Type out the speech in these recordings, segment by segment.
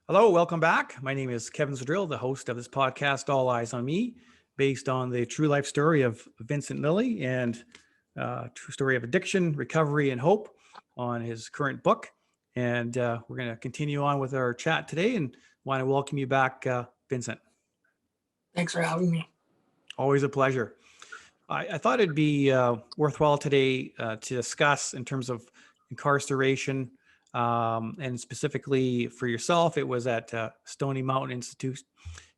Hello, welcome back. My name is Kevin Zdrill, the host of this podcast, All Eyes on Me, based on the true life story of Vincent Lilly and true story of addiction, recovery, and hope on his current book. And we're going to continue on with our chat today and want to welcome you back, Vincent. Thanks for having me. Always a pleasure. I thought it'd be worthwhile today to discuss in terms of incarceration, and specifically for yourself, it was at Stony Mountain Institute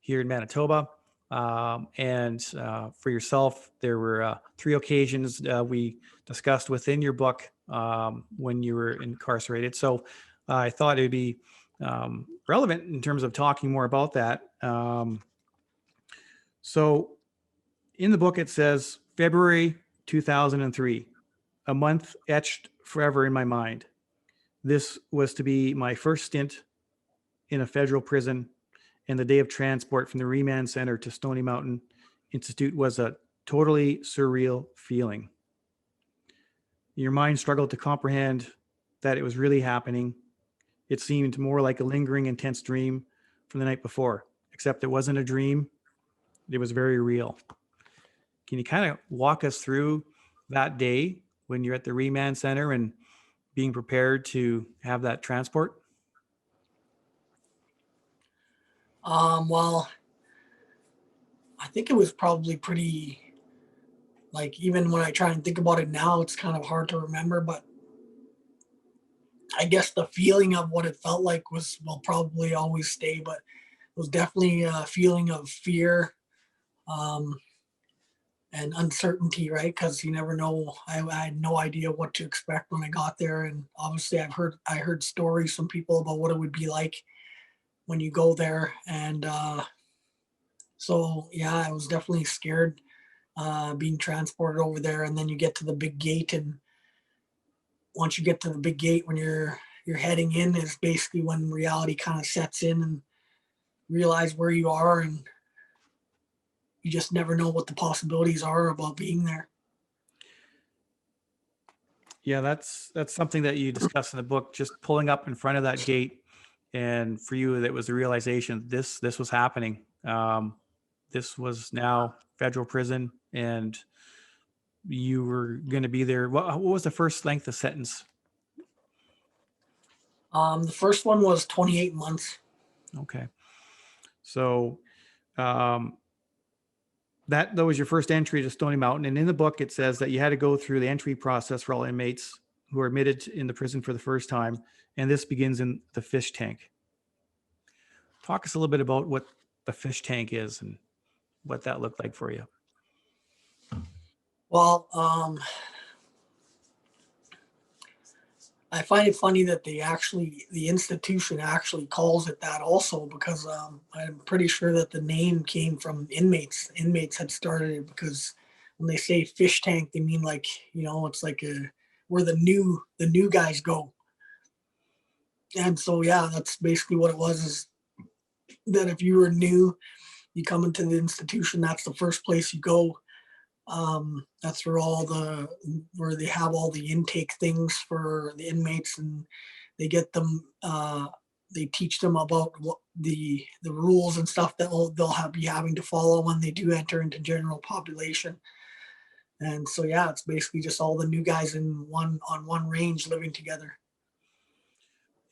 here in Manitoba. And for yourself, there were three occasions we discussed within your book when you were incarcerated. So I thought it'd be relevant in terms of talking more about that. So in the book, it says February 2003, a month etched forever in my mind. This was to be my first stint in a federal prison, and the day of transport from the remand center to Stony Mountain Institute was a totally surreal feeling. Your mind struggled to comprehend that it was really happening. It seemed more like a lingering, intense dream from the night before, except it wasn't a dream. It was very real. Can you kind of walk us through that day when you're at the remand center and being prepared to have that transport? Well, I think it was probably pretty, like, even when I try and think about it now, it's kind of hard to remember, but I guess the feeling of what it felt like will probably always stay, but it was definitely a feeling of fear, um, and uncertainty, right? Because you never know. I had no idea what to expect when I got there, and obviously I heard stories from people about what it would be like when you go there, and so yeah, I was definitely scared being transported over there. And then you get to the big gate, and once you get to the big gate, when you're heading in, is basically when reality kind of sets in and realize where you are, and you just never know what the possibilities are about being there. Yeah, that's something that you discuss in the book. Just pulling up in front of that gate, and for you, that was the realization this was happening. This was now federal prison, and you were going to be there. What was the first length of sentence? The first one was 28 months. Okay, so um, that was your first entry to Stony Mountain, and in the book it says that you had to go through the entry process for all inmates who are admitted in the prison for the first time, and this begins in the fish tank. Talk us a little bit about what the fish tank is and what that looked like for you. Well, I find it funny that the institution actually calls it that also, because I'm pretty sure that the name came from inmates. Inmates had started it because when they say fish tank, they mean, like, it's like where the new guys go. And so yeah, that's basically what it was. Is that if you were new, you come into the institution, that's the first place you go. That's where they have all the intake things for the inmates, and they get them. They teach them about what the rules and stuff that be having to follow when they do enter into general population. And so yeah, it's basically just all the new guys on one range living together.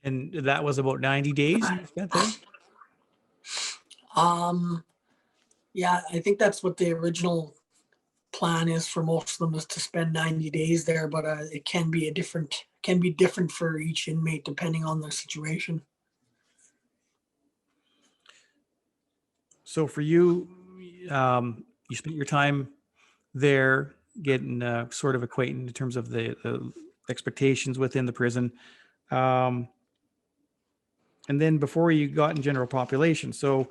And that was about 90 days you spent there? Um, yeah, I think that's what the original plan is for most of them, is to spend 90 days there, but it can be different for each inmate depending on their situation. So for you, you spent your time there getting sort of acquainted in terms of the expectations within the prison. Um, and then before you got in general population. So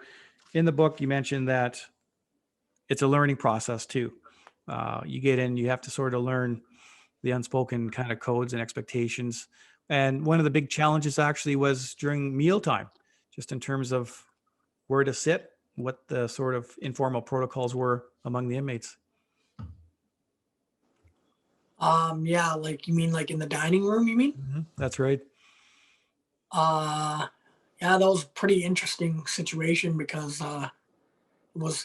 in the book, you mentioned that it's a learning process too. You get in, you have to sort of learn the unspoken kind of codes and expectations. And one of the big challenges actually was during mealtime, just in terms of where to sit, what the sort of informal protocols were among the inmates. Yeah, like, you mean like in the dining room, you mean? Mm-hmm. That's right. Uh, Yeah, that was a pretty interesting situation because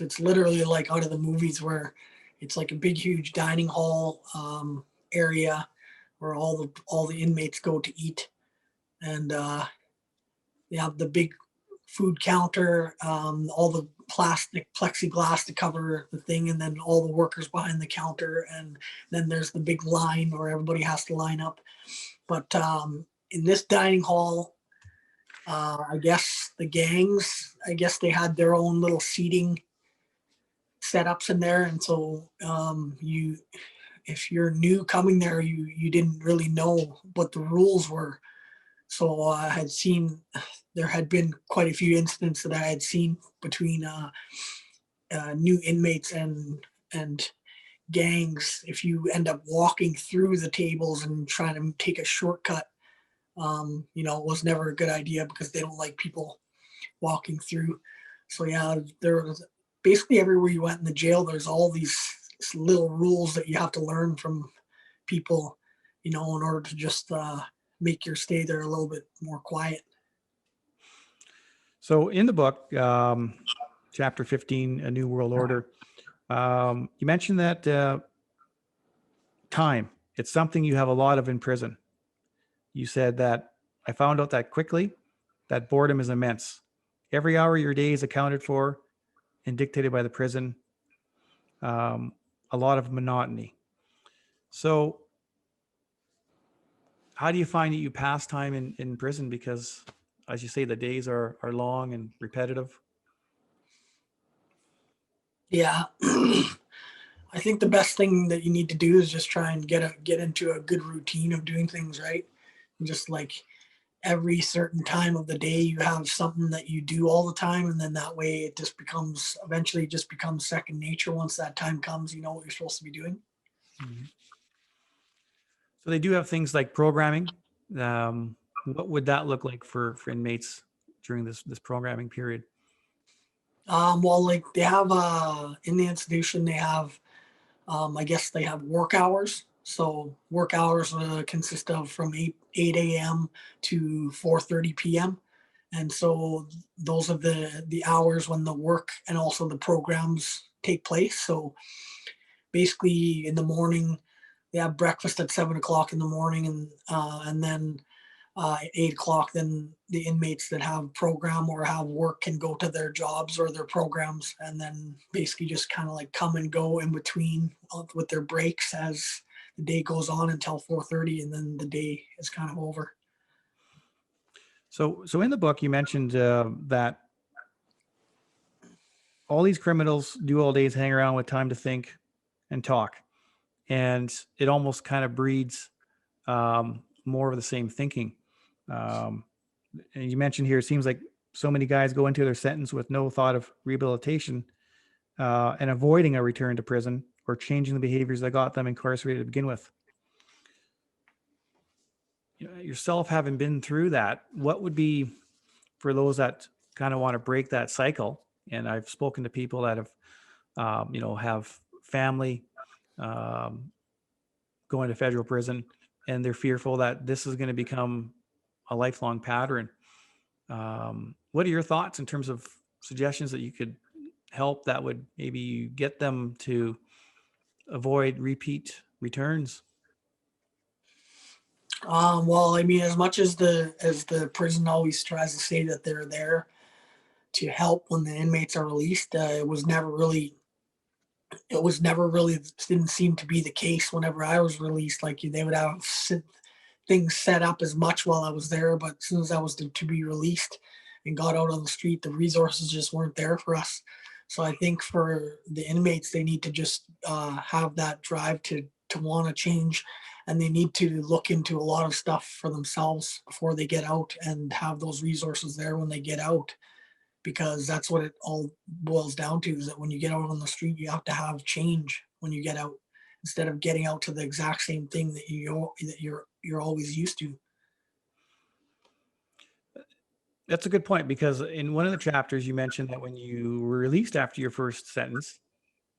it's literally like out of the movies where it's like a big huge dining hall area where all the inmates go to eat, and they have the big food counter, all the plastic plexiglass to cover the thing, and then all the workers behind the counter, and then there's the big line where everybody has to line up. But in this dining hall, I guess the gangs, I guess they had their own little seating setups in there, and so if you're new coming there, you didn't really know what the rules were. So I had seen there had been quite a few incidents that I had seen between new inmates and gangs. If you end up walking through the tables and trying to take a shortcut, it was never a good idea because they don't like people walking through. So yeah, there was basically everywhere you went in the jail. There's all these little rules that you have to learn from people, in order to just make your stay there a little bit more quiet. So in the book, chapter 15, A New World Order, you mentioned that time, it's something you have a lot of in prison. You said that I found out that quickly, that boredom is immense. Every hour of your day is accounted for and dictated by the prison. A lot of monotony. So how do you find that you pass time in prison? Because as you say, the days are long and repetitive. Yeah. I think the best thing that you need to do is just try and get into a good routine of doing things right. And just like every certain time of the day you have something that you do all the time, and then that way it just becomes second nature. Once that time comes, you know what you're supposed to be doing. Mm-hmm. So they do have things like programming. What would that look like for inmates during this programming period? Well, like they have in the institution, they have I guess they have work hours. So work hours consist of from 8 a.m. to 4:30 p.m. And so those are the hours when the work and also the programs take place. So basically, in the morning, they have breakfast at 7 o'clock in the morning, and then 8 o'clock, then the inmates that have program or have work can go to their jobs or their programs, and then basically just kind of like come and go in between with their breaks as the day goes on until 4:30, and then the day is kind of over. So in the book, you mentioned that all these criminals do all days hang around with time to think and talk, and it almost kind of breeds more of the same thinking. Um, and you mentioned here, it seems like so many guys go into their sentence with no thought of rehabilitation and avoiding a return to prison or changing the behaviors that got them incarcerated to begin with. Yourself having been through that, what would be for those that kind of want to break that cycle? And I've spoken to people that have family going to federal prison, and they're fearful that this is going to become a lifelong pattern. What are your thoughts in terms of suggestions that you could help that would maybe get them to avoid repeat returns? Well, I mean, as much as the prison always tries to say that they're there to help when the inmates are released, it was never really didn't seem to be the case whenever I was released. Like they would have things set up as much while I was there, but as soon as I was to be released and got out on the street, the resources just weren't there for us. So I think for the inmates, they need to just have that drive to want to change, and they need to look into a lot of stuff for themselves before they get out and have those resources there when they get out, because that's what it all boils down to, is that when you get out on the street, you have to have change when you get out, instead of getting out to the exact same thing that you're always used to. That's a good point, because in one of the chapters you mentioned that when you were released after your first sentence,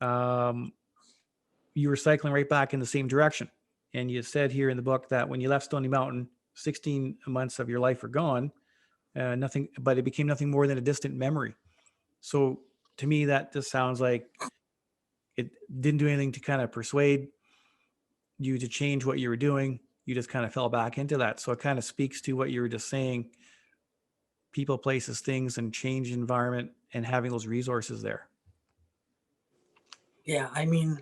um, you were cycling right back in the same direction. And you said here in the book that when you left Stony Mountain, 16 months of your life are gone. nothing, but it became nothing more than a distant memory. So to me, that just sounds like it didn't do anything to kind of persuade you to change what you were doing. You just kind of fell back into that. So it kind of speaks to what you were just saying: people, places, things, and change environment, and having those resources there. Yeah, I mean,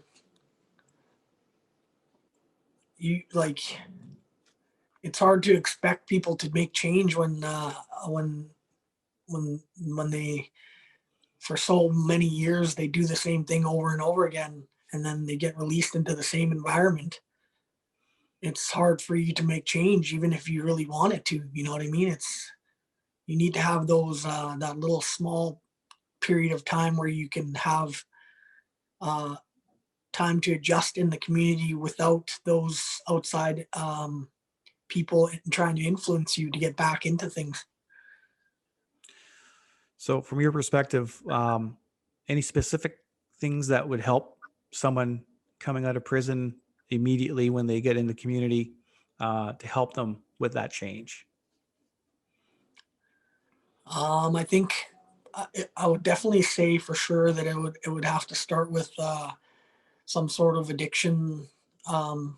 you like it's hard to expect people to make change when they for so many years they do the same thing over and over again, and then they get released into the same environment. It's hard for you to make change even if you really want it to, you know what I mean? It's you need to have those that little small period of time where you can have uh, time to adjust in the community without those outside people trying to influence you to get back into things. So from your perspective, any specific things that would help someone coming out of prison immediately when they get in the community to help them with that change? I think I would definitely say for sure that it would have to start with some sort of addiction um,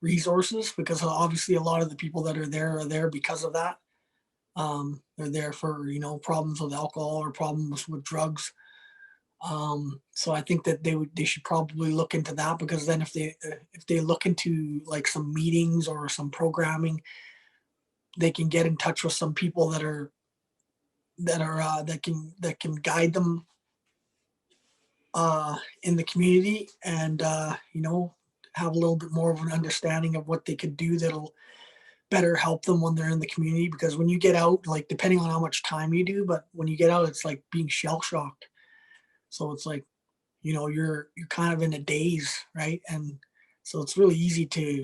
resources, because obviously a lot of the people that are there because of that. They're there for problems with alcohol or problems with drugs. So I think that they should probably look into that, because then if they look into like some meetings or some programming, they can get in touch with some people that can guide them in the community, and have a little bit more of an understanding of what they could do that'll better help them when they're in the community. Because when you get out, like depending on how much time you do, but when you get out, it's like being shell shocked. So it's like you're kind of in a daze, right? And so it's really easy to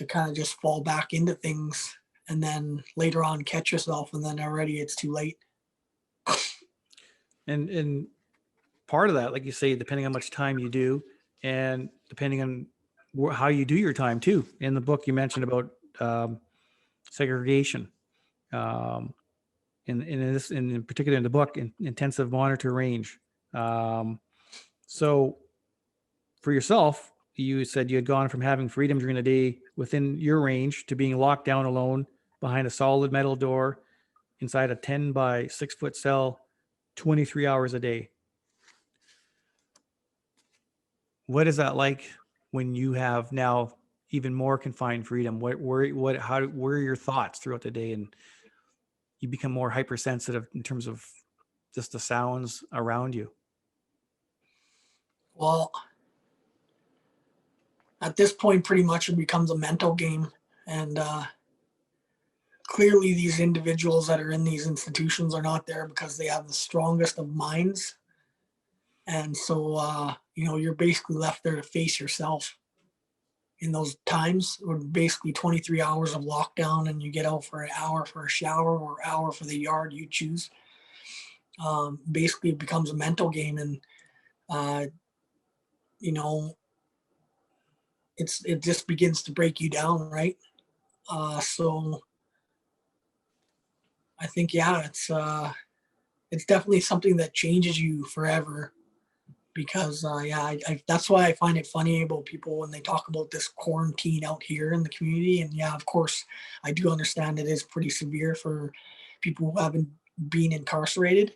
kind of just fall back into things, and then later on catch yourself, and then already it's too late. And part of that, like you say, depending on how much time you do, and depending on how you do your time too. In the book, you mentioned about segregation. Um, in particular in the book, intensive monitor range. Um, so for yourself, you said you had gone from having freedom during the day within your range to being locked down alone behind a solid metal door inside a 10 by 6 foot cell, 23 hours a day. What is that like when you have now even more confined freedom? Where are your thoughts throughout the day, and you become more hypersensitive in terms of just the sounds around you? Well, at this point, pretty much it becomes a mental game, and clearly these individuals that are in these institutions are not there because they have the strongest of minds, and so you're basically left there to face yourself in those times. Or basically 23 hours of lockdown, and you get out for an hour for a shower or hour for the yard you choose. Basically it becomes a mental game, and uh, you know it just begins to break you down, right? So I think, yeah, it's definitely something that changes you forever, because yeah, that's why I find it funny about people when they talk about this quarantine out here in the community. And yeah, of course, I do understand it is pretty severe for people who haven't been incarcerated.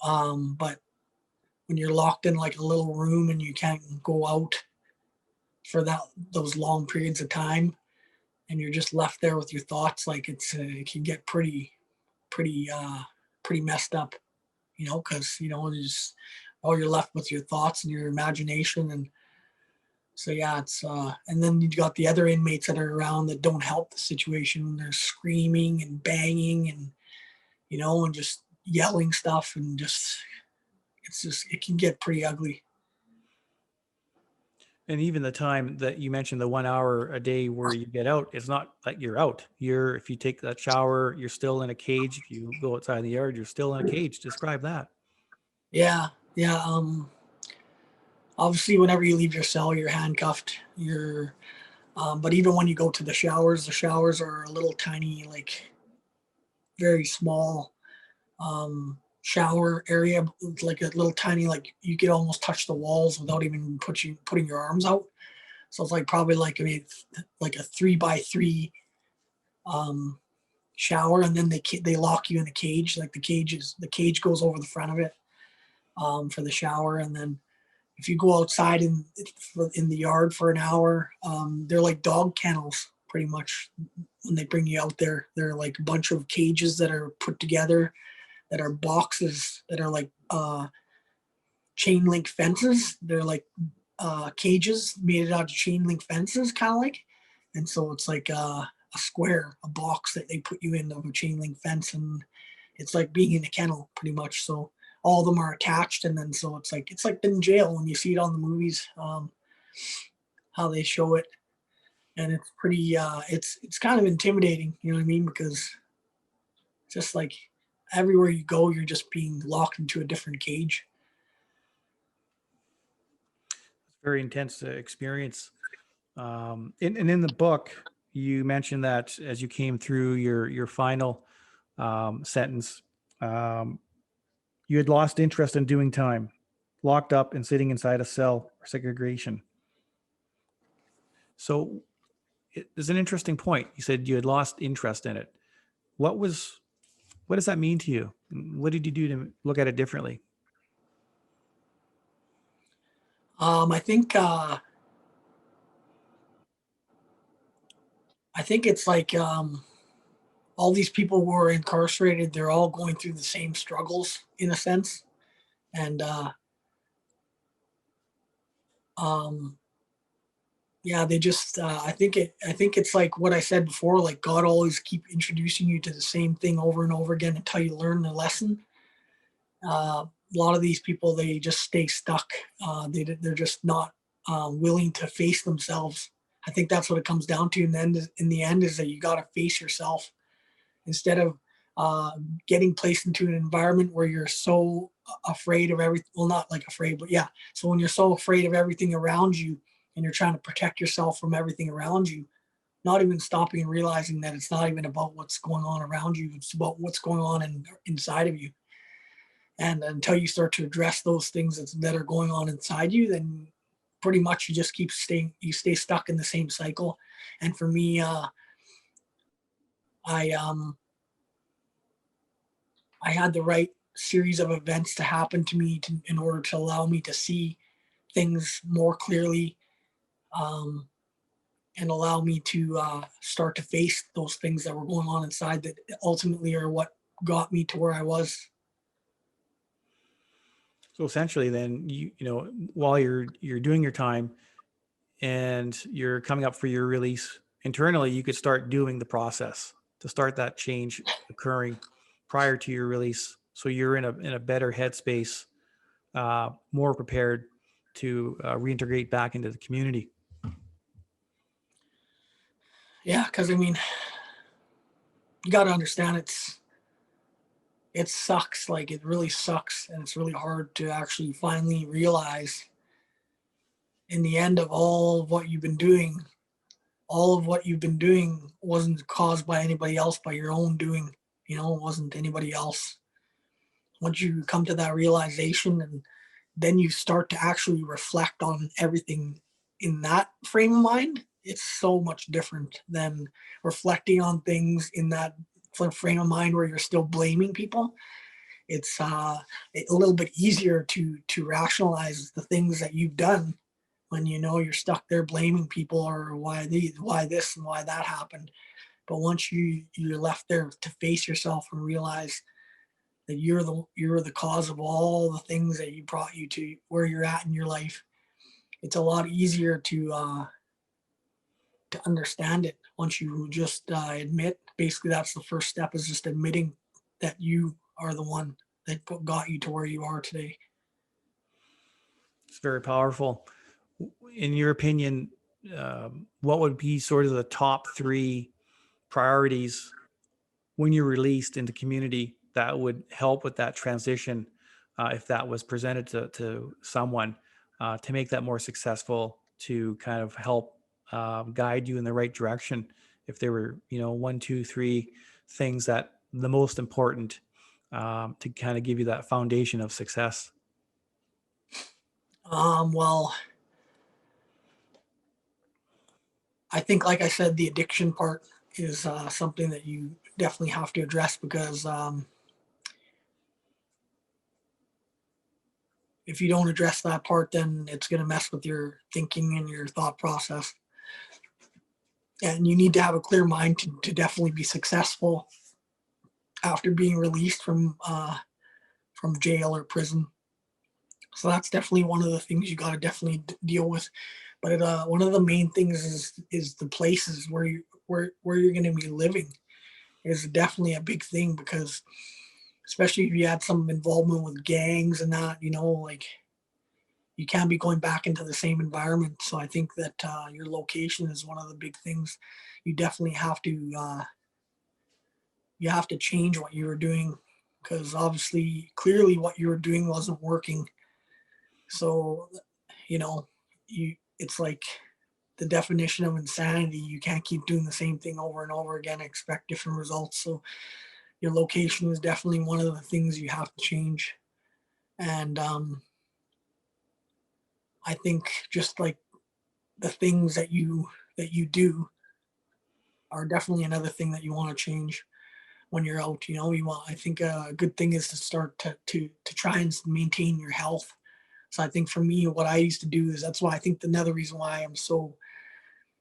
But when you're locked in like a little room and you can't go out for those long periods of time, and you're just left there with your thoughts, like it can get pretty pretty messed up, because just all you're left with your thoughts and your imagination. And so yeah, it's and then you got the other inmates that are around that don't help the situation. They're screaming and banging and and just yelling stuff, and it can get pretty ugly. And even the time that you mentioned, the 1 hour a day where you get out, it's not like you're out. If you take that shower, you're still in a cage. If you go outside in the yard, you're still in a cage. Describe that. Yeah, yeah. Obviously, whenever you leave your cell, you're handcuffed. But even when you go to the showers are a little tiny, like very small shower area, like a little tiny, like you could almost touch the walls without even putting your arms out. So it's like probably like, I mean, like a 3x3 um, shower, and then they lock you in a cage. Like the cage goes over the front of it for the shower, and then if you go outside in the yard for an hour, they're like dog kennels pretty much. When they bring you out there, they're like a bunch of cages that are put together, that are boxes that are like chain link fences. They're like cages made out of chain link fences, kind of like. And so it's like a square, a box that they put you in of a chain link fence, and it's like being in a kennel pretty much. So all of them are attached, and then so it's like in jail when you see it on the movies, how they show it, and it's pretty. It's kind of intimidating, you know what I mean? Because just like everywhere you go, you're just being locked into a different cage. Very intense experience. And in the book, you mentioned that as you came through your final sentence, um, you had lost interest in doing time, locked up and sitting inside a cell or segregation. So there's an interesting point. You said you had lost interest in it. What does that mean to you? What did you do to look at it differently? I think it's like all these people who are incarcerated, they're all going through the same struggles in a sense, and um, yeah, they just I think it's like what I said before, like God always keep introducing you to the same thing over and over again until you learn the lesson. A lot of these people, they just stay stuck. They're just not willing to face themselves. I think that's what it comes down to in the end is that you got to face yourself instead of getting placed into an environment where you're so afraid of everything. Well, not like afraid, but yeah. So when you're so afraid of everything around you and you're trying to protect yourself from everything around you, not even stopping and realizing that it's not even about what's going on around you, it's about what's going on inside of you. And until you start to address those things that are going on inside you, then pretty much you just you stay stuck in the same cycle. And for me, I I had the right series of events to happen to me in order to allow me to see things more clearly, um, and allow me to start to face those things that were going on inside that ultimately are what got me to where I was. So essentially, then you know while you're doing your time and you're coming up for your release internally, you could start doing the process to start that change occurring prior to your release. So you're in a better headspace, more prepared to reintegrate back into the community. Yeah, because I mean, you got to understand it sucks. Like it really sucks, and it's really hard to actually finally realize in the end of all of what you've been doing, all of what you've been doing wasn't caused by anybody else, by your own doing. You know, it wasn't anybody else. Once you come to that realization, and then you start to actually reflect on everything in that frame of mind, it's so much different than reflecting on things in that frame of mind where you're still blaming people. It's a little bit easier to rationalize the things that you've done when you know you're stuck there blaming people or why this and why that happened. But once you're left there to face yourself and realize that you're the cause of all the things that you brought you to where you're at in your life, it's a lot easier to understand it once you just admit. Basically, that's the first step, is just admitting that you are the one that got you to where you are today. It's very powerful. In your opinion, what would be sort of the top three priorities when you're released into community that would help with that transition, if that was presented to someone, to make that more successful, to kind of help guide you in the right direction? If there were, you know, one, two, three things that the most important to kind of give you that foundation of success? Well, I think, like I said, the addiction part is something that you definitely have to address, because if you don't address that part, then it's going to mess with your thinking and your thought process. And you need to have a clear mind to definitely be successful after being released from jail or prison. So that's definitely one of the things you got to definitely deal with. But one of the main things is the places where you're going to be living is definitely a big thing, because especially if you had some involvement with gangs and that, like, you can't be going back into the same environment. So I think that your location is one of the big things. You definitely have to change what you were doing, because obviously, clearly, what you were doing wasn't working. So, you know, it's like the definition of insanity. You can't keep doing the same thing over and over again and expect different results. So your location is definitely one of the things you have to change. And I think just like the things that you do are definitely another thing that you want to change when you're out. I think a good thing is to start to try and maintain your health. So I think for me, what I used to do is, that's why I think another reason why I'm so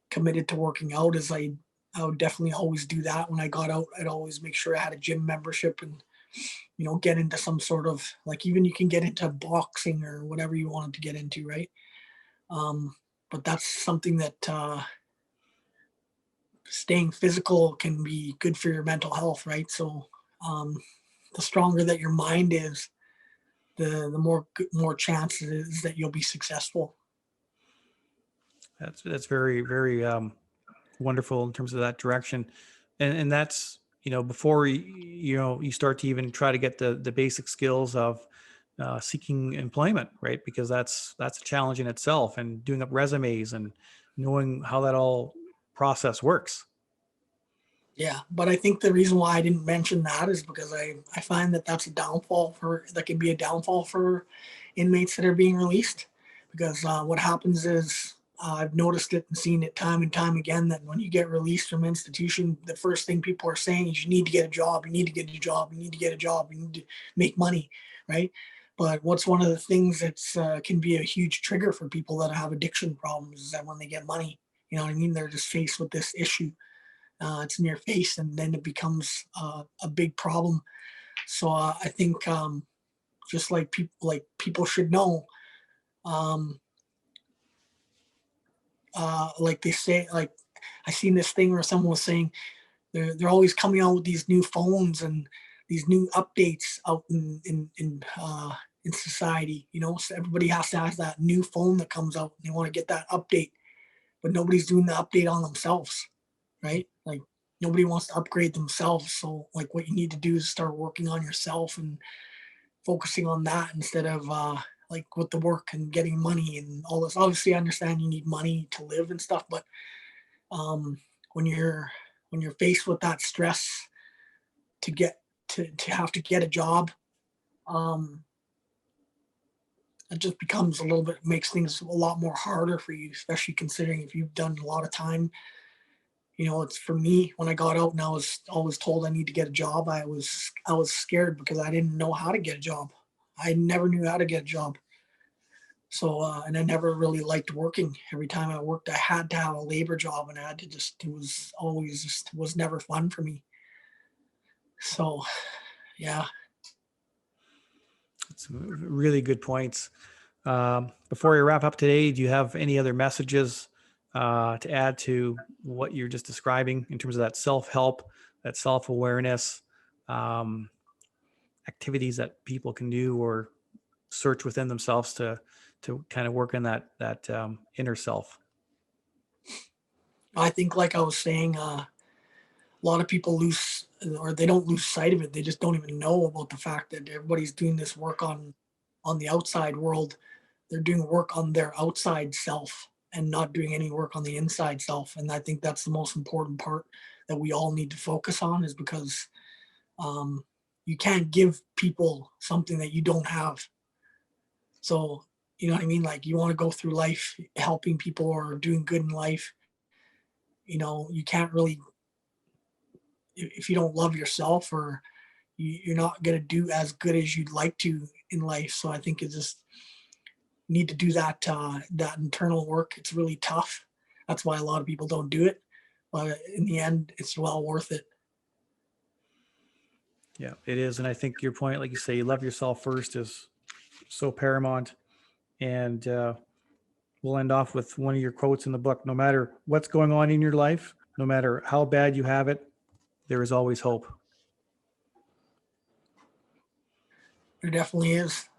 committed to working out is I would definitely always do that. When I got out, I'd always make sure I had a gym membership, and get into some sort of, like, even you can get into boxing or whatever you wanted to get into, right? Um, but that's something that staying physical can be good for your mental health, right? So um, the stronger that your mind is, the more chances that you'll be successful. That's very, very wonderful in terms of that direction, and that's, before you start to even try to get the basic skills of seeking employment, right? Because that's a challenge in itself, and doing up resumes and knowing how that all process works. Yeah, but I think the reason why I didn't mention that is because I find that that can be a downfall for inmates that are being released. Because what happens is, I've noticed it and seen it time and time again, that when you get released from institution, the first thing people are saying is, you need to get a job, you need to get a job, you need to get a job, you need to make money, right? But what's one of the things that's can be a huge trigger for people that have addiction problems is that when they get money, you know what I mean, they're just faced with this issue. It's in your face, and then it becomes a big problem. So I think, just like people should know, um, like they say, like, I seen this thing where someone was saying they're always coming out with these new phones and these new updates out in society. So everybody has to have that new phone that comes out. And they want to get that update, but nobody's doing the update on themselves, right? Like, nobody wants to upgrade themselves. So, like, what you need to do is start working on yourself and focusing on that, instead of like, with the work and getting money and all this. Obviously, I understand you need money to live and stuff, but um, when you're faced with that stress to get to have to get a job, um, it just becomes a little bit, makes things a lot more harder for you, especially considering if you've done a lot of time. It's, for me, when I got out and I was always told I need to get a job, I was scared, because I didn't know how to get a job. I never knew how to get a job. So and I never really liked working. Every time I worked, I had to have a labor job, and I had to just, it was always just, was never fun for me. So yeah. It's really good points. Before we wrap up today, do you have any other messages to add to what you're just describing in terms of that self-help, that self-awareness, um, activities that people can do or search within themselves to kind of work on that inner self? I think, like I was saying, a lot of people lose, or they don't lose sight of it. They just don't even know about the fact that everybody's doing this work on the outside world. They're doing work on their outside self and not doing any work on the inside self. And I think that's the most important part that we all need to focus on, is because You can't give people something that you don't have. So, you know what I mean? Like, you want to go through life helping people or doing good in life. You can't really, if you don't love yourself, or you're not going to do as good as you'd like to in life. So I think it's just need to do that internal work. It's really tough. That's why a lot of people don't do it. But in the end, it's well worth it. Yeah, it is. And I think your point, like you say, you love yourself first, is so paramount. And we'll end off with one of your quotes in the book. No matter what's going on in your life, no matter how bad you have it, there is always hope. There definitely is.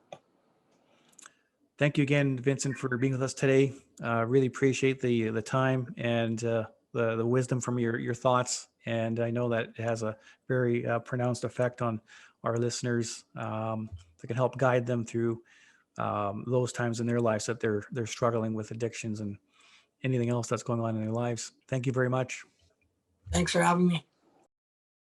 Thank you again, Vincent, for being with us today. Really appreciate the time and the wisdom from your thoughts. And I know that it has a very pronounced effect on our listeners that can help guide them through those times in their lives that they're struggling with addictions and anything else that's going on in their lives. Thank you very much. Thanks for having me.